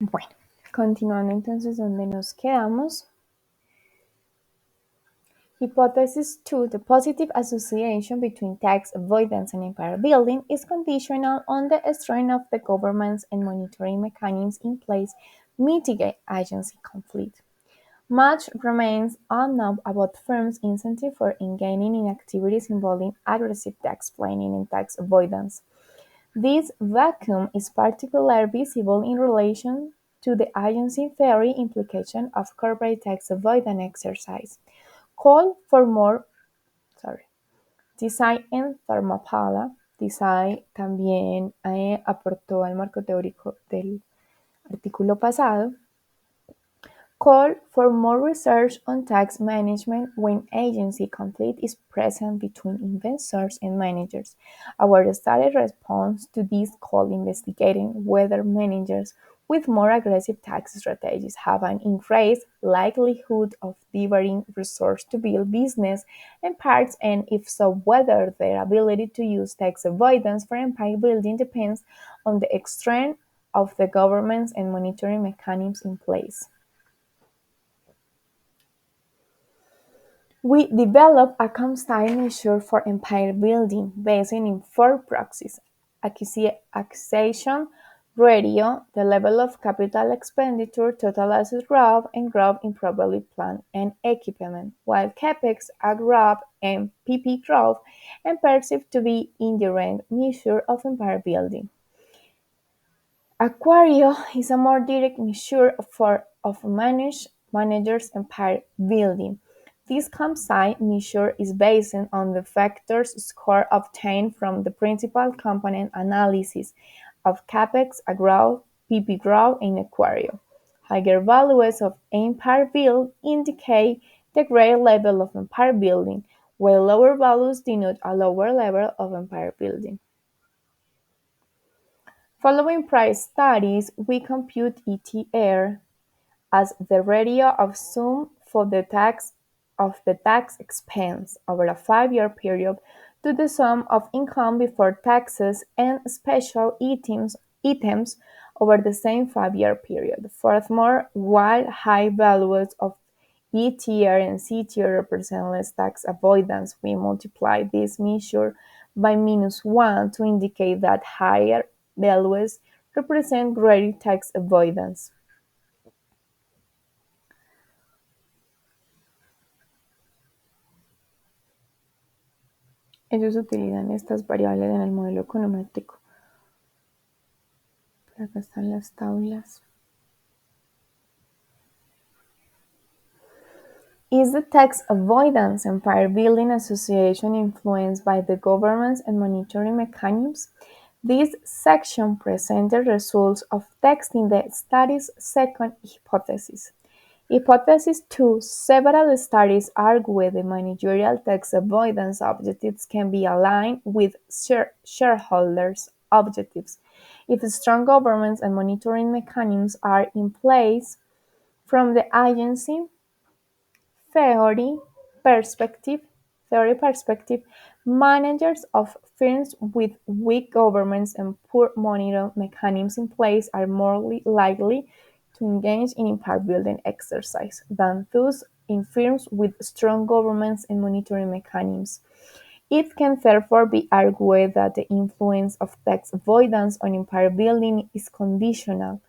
Bueno, continuando entonces donde nos quedamos. Hypothesis 2: The positive association between tax avoidance and empire building is conditional on the strength of the governance and monitoring mechanisms in place mitigate agency conflict. Much remains unknown about firms' incentive for engaging in activities involving aggressive tax planning and tax avoidance. This vacuum is particularly visible in relation to the agency theory implication of corporate tax avoidance exercise. Call for more sorry, Design en Thermopylae. Design también aportó al marco teórico del artículo pasado. Call for more research on tax management when agency conflict is present between investors and managers. Our study responds to this call, investigating whether managers with more aggressive tax strategies have an increased likelihood of diverting resources to build business empires, and if so, whether their ability to use tax avoidance for empire building depends on the strength of the governance and monitoring mechanisms in place. We developed a constant measure for empire building based in four proxies: acquisition ratio, the level of capital expenditure, total asset growth, and growth in properly planned and equipment, while capex, growth, and PP growth are perceived to be indirect measure of empire building. Aquario is a more direct measure of managers' empire building. This campsite measure is based on the factors score obtained from the principal component analysis of capex, growth, PP growth, and Aquario. Higher values of empire build indicate the greater level of empire building, while lower values denote a lower level of empire building. Following prior studies, we compute ETR as the ratio of sum for the tax expense over a 5-year period to the sum of income before taxes and special items over the same 5-year period. Furthermore, while high values of E-tier and C-tier represent less tax avoidance, we multiply this measure by -1 to indicate that higher values represent greater tax avoidance. Ellos utilizan estas variables en el modelo econométrico. Acá están las tablas. Is the tax avoidance empire building association influenced by the governance and monitoring mechanisms? This section presents the results of testing the study's second hypothesis. Hypothesis 2: Several studies argue the managerial tax avoidance objectives can be aligned with shareholders' objectives if strong governance and monitoring mechanisms are in place. From the agency theory perspective, theory perspective, managers of firms with weak governance and poor monitoring mechanisms in place are more likely to engage in empire building exercise than those in firms with strong governance and monitoring mechanisms. It can therefore be argued that the influence of tax avoidance on empire building is conditional.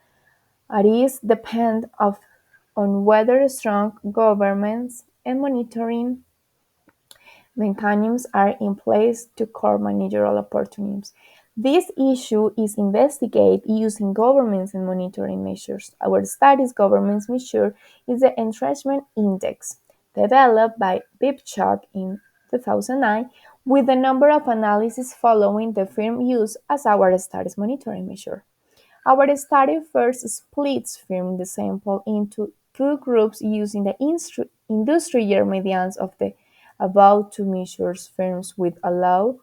It is dependent on whether strong governance and monitoring mechanisms are in place to curb managerial opportunism. This issue is investigated using governance and monitoring measures. Our study's governance measure is the Entrenchment Index, developed by Bibchuk in 2009, with the number of analyses following the firm used as our study's monitoring measure. Our study first splits firm sample into two groups using the industry year medians of the above two measures. Firms with a low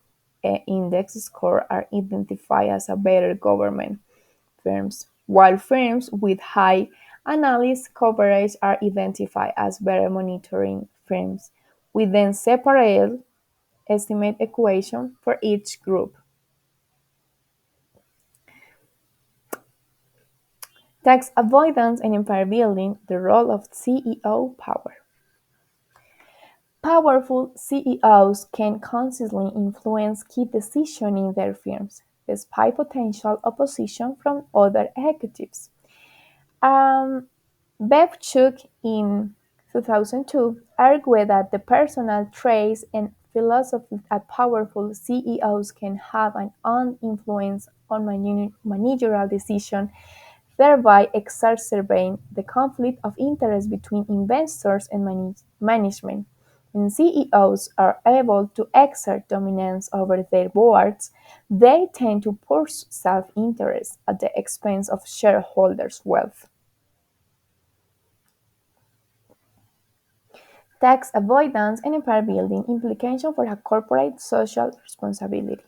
index score are identified as a better government firms, while firms with high analysis coverage are identified as better monitoring firms. We then separate estimate equation for each group. Tax avoidance and empire building, the role of CEO power. Powerful CEOs can consistently influence key decisions in their firms, despite potential opposition from other executives. Um, Bevchuk in 2002 argued that the personal traits and philosophy that powerful CEOs can have an influence on managerial decisions, thereby exacerbating the conflict of interest between investors and management. When CEOs are able to exert dominance over their boards, they tend to pursue self-interest at the expense of shareholders' wealth. Tax avoidance and empire building implications for a corporate social responsibility.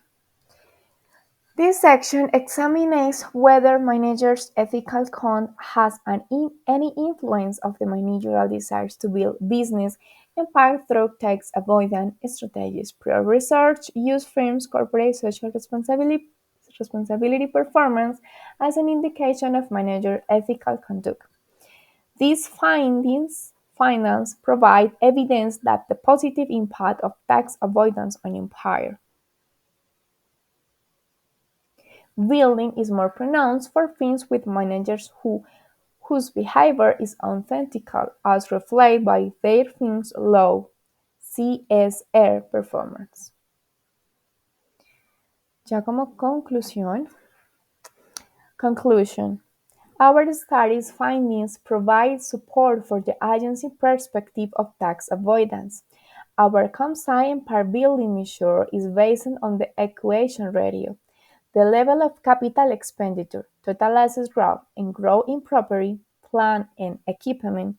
This section examines whether managers' ethical conduct has any influence of the managerial desires to build business empire through tax avoidance strategies. Prior research used firms' corporate social responsibility performance as an indication of manager ethical conduct. These findings provide evidence that the positive impact of tax avoidance on empire building is more pronounced for firms with managers whose behavior is unethical, as reflected by their firm's low CSR performance. Ya como conclusion, our study's findings provide support for the agency perspective of tax avoidance. Our ComSci empire building measure is based on the equation ratio, the level of capital expenditure, total assets growth, and growth in property, plant, and equipment.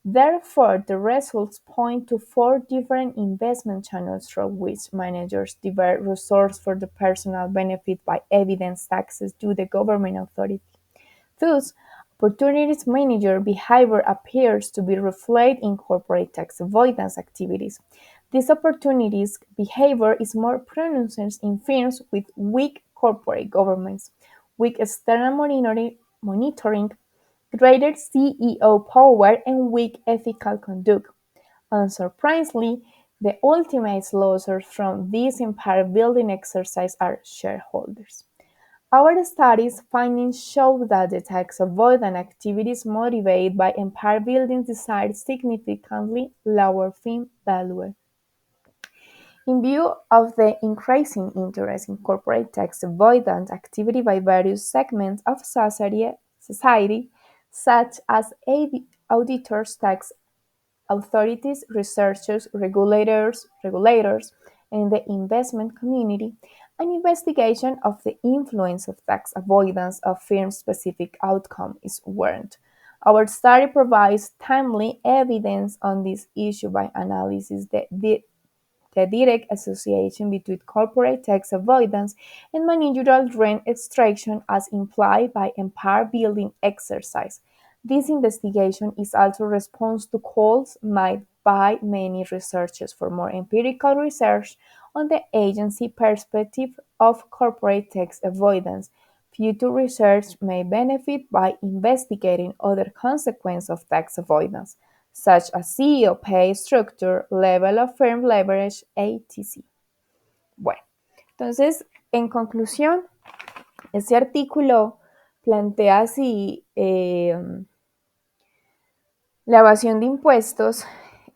Therefore, the results point to four different investment channels through which managers divert resources for the personal benefit by evidence taxes to the government authority. Thus, opportunities manager behavior appears to be reflected in corporate tax avoidance activities. This opportunities behavior is more pronounced in firms with weak corporate governance, weak external monitoring, greater CEO power, and weak ethical conduct. Unsurprisingly, the ultimate losers from this empire building exercise are shareholders. Our study's findings show that the tax avoidance activities motivated by empire building desires significantly lower firm value. In view of the increasing interest in corporate tax avoidance activity by various segments of society such as auditors, tax authorities, researchers, regulators, and the investment community, an investigation of the influence of tax avoidance of firm-specific outcome is warranted. Our study provides timely evidence on this issue by analyzing the direct association between corporate tax avoidance and managerial rent extraction as implied by empire building exercise. This investigation is also a response to calls made by many researchers for more empirical research on the agency perspective of corporate tax avoidance. Future research may benefit by investigating other consequences of tax avoidance, such as CEO pay structure, level of firm leverage, etc. Bueno, entonces, en conclusión, este artículo plantea si la evasión de impuestos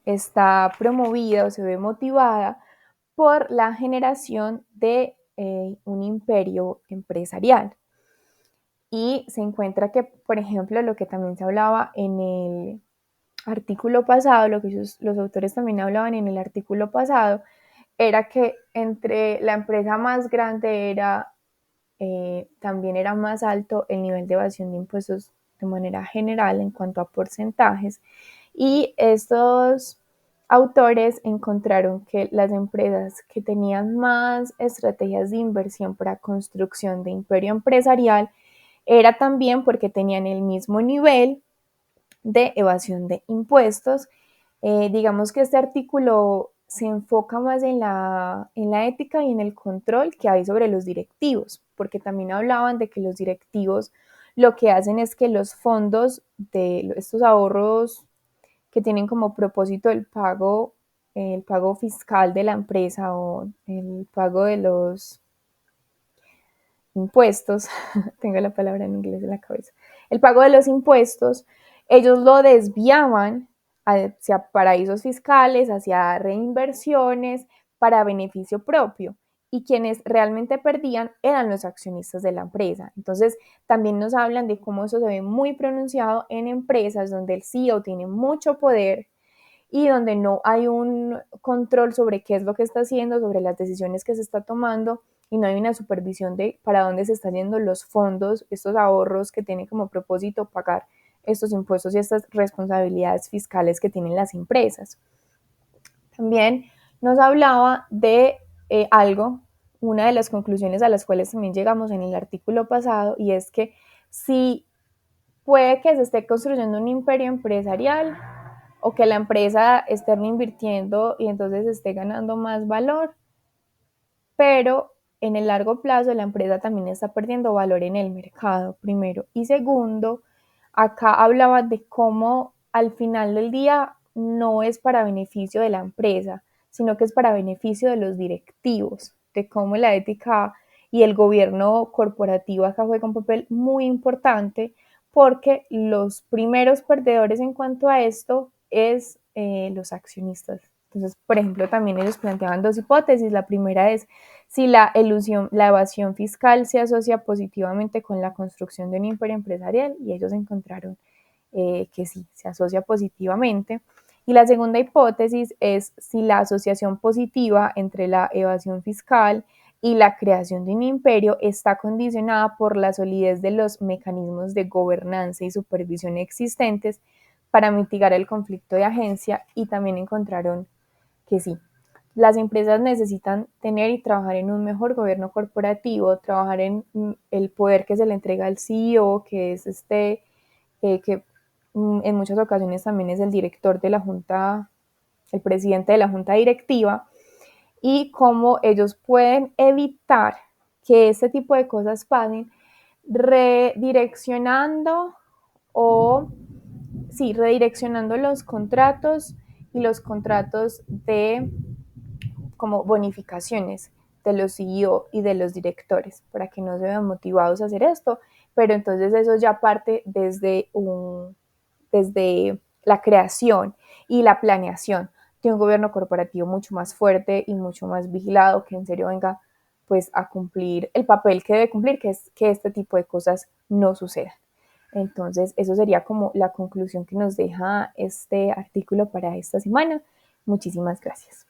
está promovida o se ve motivada por la generación de un imperio empresarial. Y se encuentra que, por ejemplo, lo que también se hablaba en el artículo pasado, lo que los autores también hablaban en el artículo pasado, era que entre la empresa más grande también era más alto el nivel de evasión de impuestos de manera general en cuanto a porcentajes. Y estos autores encontraron que las empresas que tenían más estrategias de inversión para construcción de imperio empresarial era también porque tenían el mismo nivel de evasión de impuestos. Digamos que este artículo se enfoca más en la ética y en el control que hay sobre los directivos, porque también hablaban de que los directivos lo que hacen es que los fondos de estos ahorros que tienen como propósito el pago fiscal de la empresa o el pago de los impuestos, tengo la palabra en inglés en la cabeza, el pago de los impuestos, ellos lo desviaban hacia paraísos fiscales, hacia reinversiones para beneficio propio. Y quienes realmente perdían eran los accionistas de la empresa. Entonces, también nos hablan de cómo eso se ve muy pronunciado en empresas donde el CEO tiene mucho poder y donde no hay un control sobre qué es lo que está haciendo, sobre las decisiones que se está tomando y no hay una supervisión de para dónde se están yendo los fondos, estos ahorros que tienen como propósito pagar estos impuestos y estas responsabilidades fiscales que tienen las empresas. También nos hablaba de algo, una de las conclusiones a las cuales también llegamos en el artículo pasado, y es que si puede que se esté construyendo un imperio empresarial o que la empresa esté invirtiendo y entonces esté ganando más valor, pero en el largo plazo la empresa también está perdiendo valor en el mercado, primero. Y segundo, acá hablaba de cómo al final del día no es para beneficio de la empresa, sino que es para beneficio de los directivos, de cómo la ética y el gobierno corporativo acá juega un papel muy importante porque los primeros perdedores en cuanto a esto es los accionistas. Entonces, por ejemplo, también ellos planteaban dos hipótesis. La primera es si la evasión fiscal se asocia positivamente con la construcción de un imperio empresarial, y ellos encontraron que sí, se asocia positivamente. Y la segunda hipótesis es si la asociación positiva entre la evasión fiscal y la creación de un imperio está condicionada por la solidez de los mecanismos de gobernanza y supervisión existentes para mitigar el conflicto de agencia, y también encontraron que sí, las empresas necesitan tener y trabajar en un mejor gobierno corporativo, trabajar en el poder que se le entrega al CEO, que es que en muchas ocasiones también es el director de la junta, el presidente de la junta directiva, y cómo ellos pueden evitar que este tipo de cosas pasen redireccionando o sí, redireccionando los contratos y los contratos de como bonificaciones de los CEO y de los directores para que no se vean motivados a hacer esto, pero entonces eso ya parte desde la creación y la planeación de un gobierno corporativo mucho más fuerte y mucho más vigilado, que en serio venga pues a cumplir el papel que debe cumplir, que es que este tipo de cosas no sucedan. Entonces, eso sería como la conclusión que nos deja este artículo para esta semana. Muchísimas gracias.